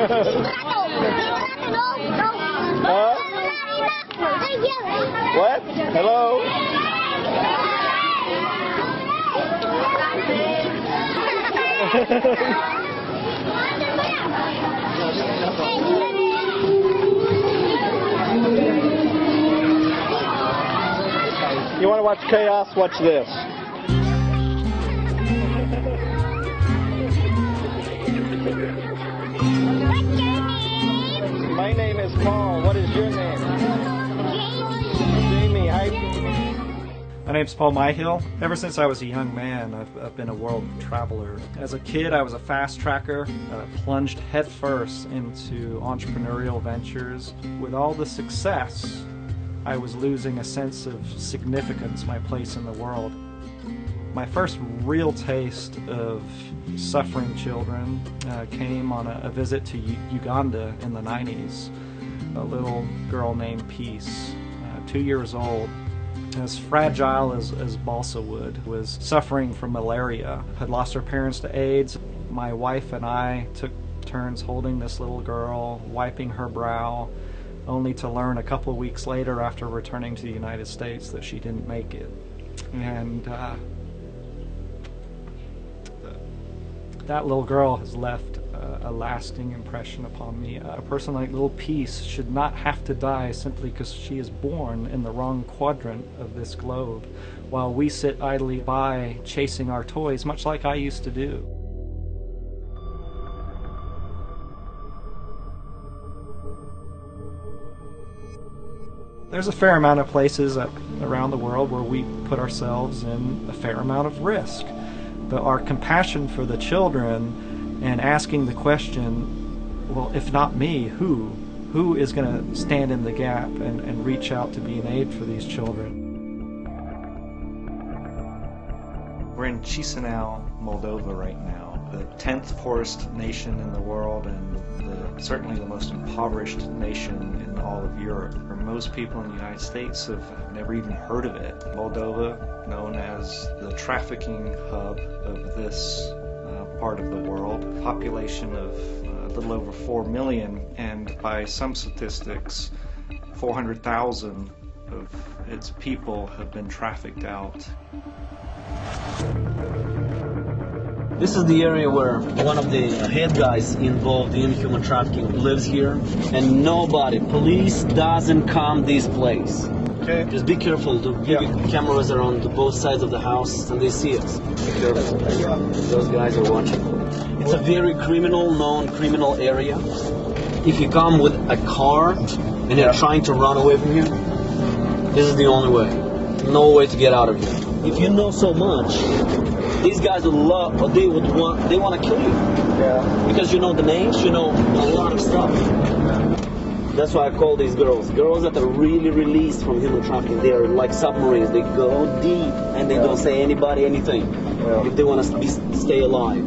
Huh? What? Hello? You want to watch chaos? Watch this. My name is Paul. What is your name? Jamie. Hi, Jamie. My name's Paul Myhill. Ever since I was a young man, I've been a world traveler. As a kid, I was a fast tracker, plunged headfirst into entrepreneurial ventures. With all the success, I was losing a sense of significance, my place in the world. My first real taste of suffering children came on a visit to Uganda in the 90s. A little girl named Peace, 2 years old, as fragile as balsa wood, was suffering from malaria, had lost her parents to AIDS. My wife and I took turns holding this little girl, wiping her brow, only to learn a couple of weeks later after returning to the United States that she didn't make it. And that little girl has left a lasting impression upon me. A person like little Peace should not have to die simply because she is born in the wrong quadrant of this globe, while we sit idly by chasing our toys, much like I used to do. There's a fair amount of places around the world where we put ourselves in a fair amount of risk. But our compassion for the children and asking the question, well, if not me, who? Who is going to stand in the gap and reach out to be an aid for these children? We're in Chisinau, Moldova right now, the 10th poorest nation in the world and certainly the most impoverished nation in all of Europe. Most people in the United States have never even heard of it. Moldova, known as the trafficking hub of this part of the world, population of a little over 4 million, and by some statistics, 400,000 of its people have been trafficked out. This is the area where one of the head guys involved in human trafficking lives here, and nobody, police doesn't come this place. Okay. Just be careful. Cameras are on both sides of the house, and they see us. Be careful. Those guys are watching. It's a very known criminal area. If you come with a car and you're trying to run away from here, this is the only way. No way to get out of here. If you know so much, these guys would love, or they want to kill you. Yeah. Because you know the names, you know a lot of stuff. That's why I call these girls that are really released from human trafficking. They are like submarines. They go deep and they don't say anybody anything if they want to stay alive.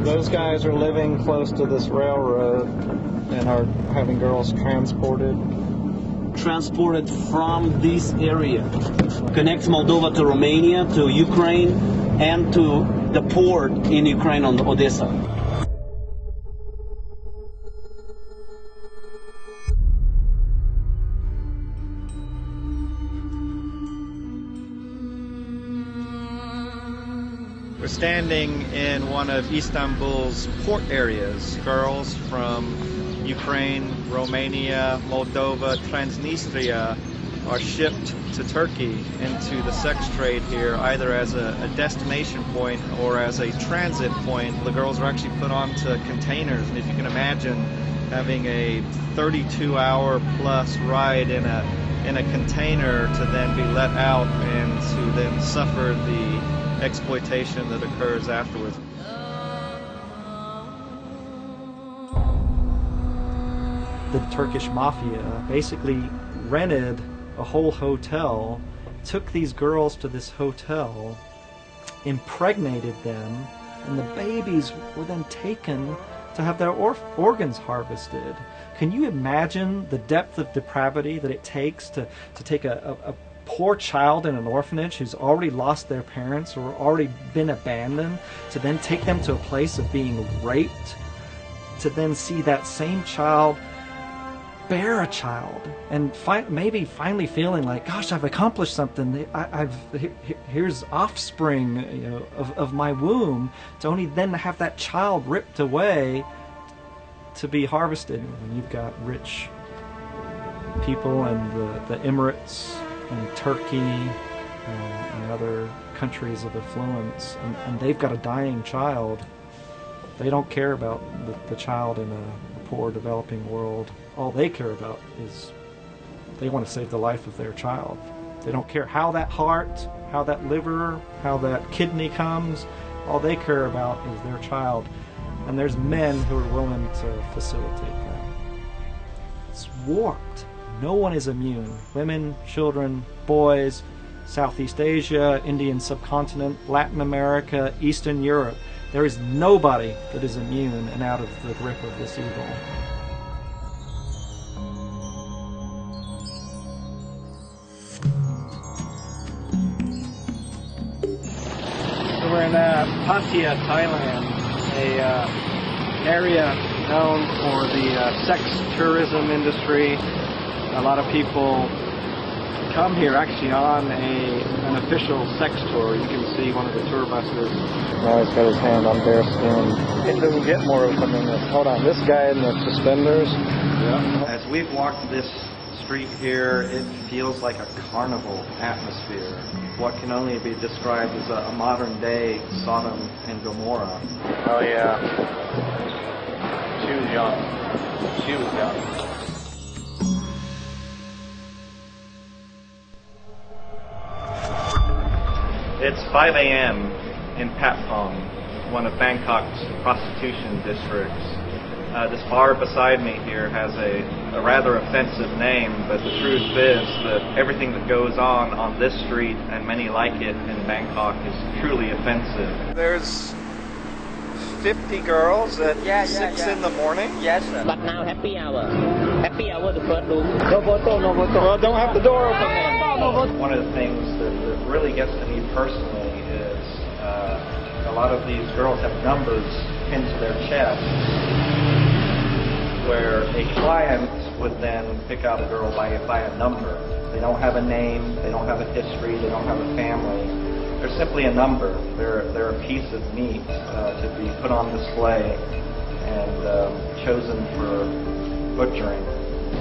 Those guys are living close to this railroad and are having girls transported from this area. Connects Moldova to Romania, to Ukraine, and to the port in Ukraine on Odessa. We're standing in one of Istanbul's port areas. Girls from Ukraine, Romania, Moldova, Transnistria are shipped to Turkey into the sex trade here, either as a destination point or as a transit point. The girls are actually put onto containers, and if you can imagine having a 32-hour plus ride in a container to then be let out and to then suffer the exploitation that occurs afterwards. The Turkish mafia basically rented a whole hotel, took these girls to this hotel, impregnated them, and the babies were then taken to have their organs harvested. Can you imagine the depth of depravity that it takes to take a poor child in an orphanage who's already lost their parents or already been abandoned, to then take them to a place of being raped, to then see that same child bear a child and maybe finally feeling like, gosh, I've accomplished something. Here's offspring, you know, of my womb, to only then have that child ripped away to be harvested. When you've got rich people in the Emirates and Turkey and other countries of affluence, and they've got a dying child, they don't care about the child in a poor developing world. All they care about is they want to save the life of their child. They don't care how that heart, how that liver, how that kidney comes. All they care about is their child. And there's men who are willing to facilitate that. It's warped. No one is immune. Women, children, boys, Southeast Asia, Indian subcontinent, Latin America, Eastern Europe. There is nobody that is immune and out of the grip of this evil. So we're in Pattaya, Thailand, an area known for the sex tourism industry. A lot of people come here actually on an official sex tour. You can see one of the tour buses. Now he's got his hand on bare skin. It doesn't get more open than this. Hold on, this guy in the suspenders. Yeah. As we've walked this street here, it feels like a carnival atmosphere. What can only be described as a modern day Sodom and Gomorrah. Oh yeah. She was young. She was young. It's 5 a.m. in Patpong, one of Bangkok's prostitution districts. This bar beside me here has a rather offensive name, but the truth is that everything that goes on this street and many like it in Bangkok is truly offensive. There's 50 girls at 6 in the morning? Yes, sir. But now happy hour. Happy hour, the first room. No photo, no photo. Well, don't have the door open then. One of the things that really gets to me personally is a lot of these girls have numbers pinned to their chest, where a client would then pick out a girl by a number. They don't have a name, they don't have a history, they don't have a family. They're simply a number. They're a piece of meat to be put on display and chosen for butchering.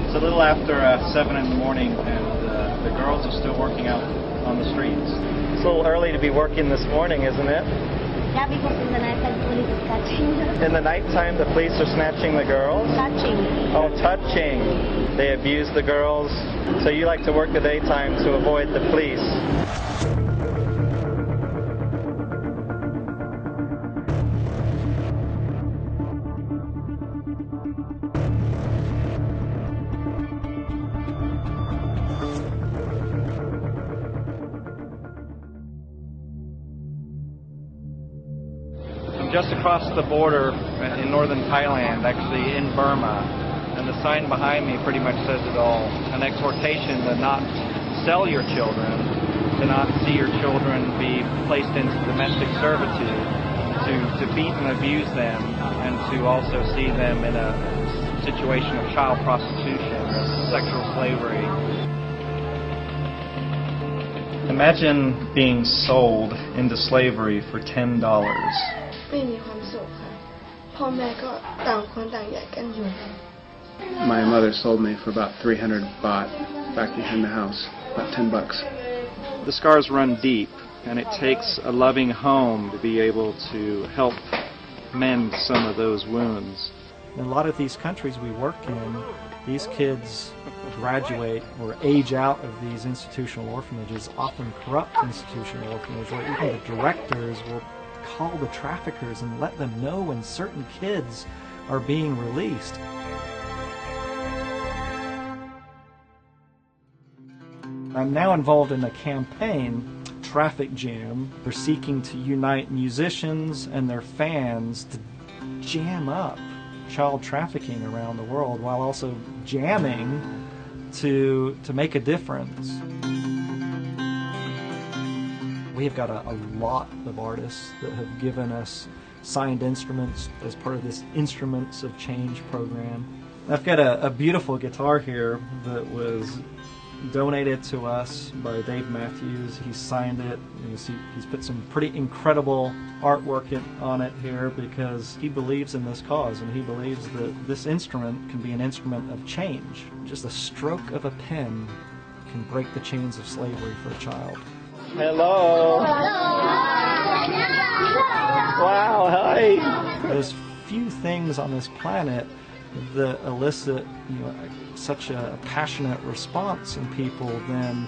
It's a little after 7 in the morning, and the girls are still working out on the streets. It's a little early to be working this morning, isn't it? Yeah, because in the night time police is catching. In the nighttime, the police are snatching the girls? Touching. Oh, touching. They abuse the girls. So you like to work the daytime to avoid the police? Just across the border in northern Thailand, actually in Burma, and the sign behind me pretty much says it all. An exhortation to not sell your children, to not see your children be placed into domestic servitude, to beat and abuse them, and to also see them in a situation of child prostitution or sexual slavery. Imagine being sold into slavery for $10. ไม่มีความสุขค่ะพ่อแม่ก็ต่างคนต่างแยกกันอยู่ My mother sold me for about 300 baht back behind the house, about $10. The scars run deep, and it takes a loving home to be able to help mend some of those wounds. In a lot of these countries we work in, these kids graduate or age out of these institutional orphanages, often corrupt institutional orphanages, where even the directors will call the traffickers and let them know when certain kids are being released. I'm now involved in a campaign, Traffic Jam. They're seeking to unite musicians and their fans to jam up child trafficking around the world while also jamming to make a difference. We have got a lot of artists that have given us signed instruments as part of this Instruments of Change program. I've got a beautiful guitar here that was donated to us by Dave Matthews. He signed it. He's put some pretty incredible artwork on it here because he believes in this cause, and he believes that this instrument can be an instrument of change. Just a stroke of a pen can break the chains of slavery for a child. Hello. Wow, hi. There's few things on this planet that elicit such a passionate response in people than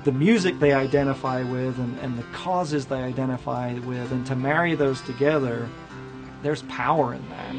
the music they identify with and the causes they identify with, and to marry those together, there's power in that.